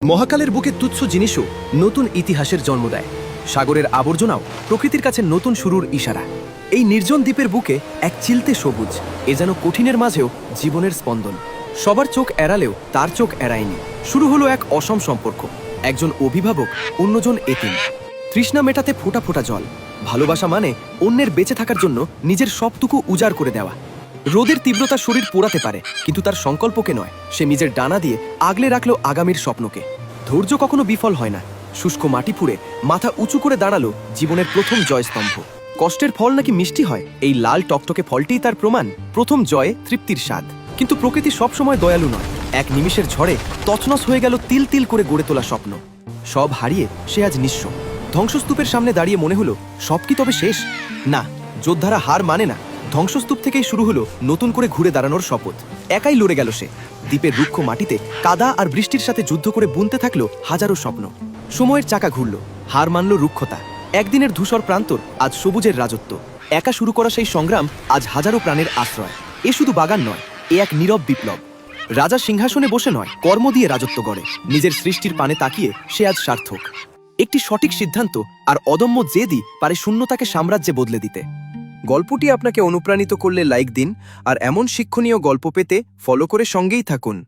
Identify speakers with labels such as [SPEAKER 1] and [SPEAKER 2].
[SPEAKER 1] মহাকালের বুকে তুচ্ছ জিনিসও নতুন ইতিহাসের জন্ম দেয়। সাগরের আবর্জনাও প্রকৃতির কাছে নতুন শুরুর ইশারা। এই নির্জন দ্বীপের বুকে এক চিলতে সবুজ, এ যেন কঠিনের মাঝেও জীবনের স্পন্দন। সবার চোখ এড়ালেও তার চোখ এড়ায়নি। শুরু হলো এক অসম সম্পর্ক, একজন অভিভাবক, অন্যজন এতিম। তৃষ্ণা মেটাতে ফোঁটা ফোঁটা জল। ভালোবাসা মানে অন্যের বেঁচে থাকার জন্য নিজের সবটুকু উজাড় করে দেওয়া। রোদের তীব্রতা শরীর পোড়াতে পারে, কিন্তু তার সংকল্পকে নয়। সে নিজের ডানা দিয়ে আগলে রাখলো আগামীর স্বপ্নকে। ধৈর্য কখনো বিফল হয় না। শুষ্ক মাটি ফুঁড়ে মাথা উঁচু করে দাঁড়ালো জীবনের প্রথম জয়স্তম্ভ। কষ্টের ফল নাকি মিষ্টি হয়, এই লাল টকটকে ফলটিই তার প্রমাণ। প্রথম জয়ে তৃপ্তির স্বাদ। কিন্তু প্রকৃতি সবসময় দয়ালু নয়। এক নিমিষের ঝড়ে তছনছ হয়ে গেল তিল তিল করে গড়ে তোলা স্বপ্ন। সব হারিয়ে সে আজ নিঃস্ব। ধ্বংসস্তূপের সামনে দাঁড়িয়ে মনে হলো, সব কি তবে শেষ? না, যোদ্ধারা হার মানে না। ধ্বংসস্তূপ থেকেই শুরু হলো নতুন করে ঘুরে দাঁড়ানোর শপথ। একাই লড়ে গেল সে। দ্বীপের রুক্ষ মাটিতে কাদা আর বৃষ্টির সাথে যুদ্ধ করে বুনতে থাকলো হাজারো স্বপ্ন। সময়ের চাকা ঘুরল, হার মানল রুক্ষতা। একদিনের ধূসর প্রান্তর আজ সবুজের রাজত্ব। একা শুরু করা সেই সংগ্রাম আজ হাজারো প্রাণের আশ্রয়। এ শুধু বাগান নয়, এ এক নীরব বিপ্লব। রাজা সিংহাসনে বসে নয়, কর্ম দিয়ে রাজত্ব গড়ে। নিজের সৃষ্টির পানে তাকিয়ে সে আজ সার্থক। একটি সঠিক সিদ্ধান্ত আর অদম্য জেদই পারে শূন্যতাকে সাম্রাজ্যে বদলে দিতে। গল্পটি আপনাকে অনুপ্রাণিত করলে লাইক দিন, আর এমন শিক্ষণীয় গল্প পেতে ফলো করে সঙ্গেই থাকুন।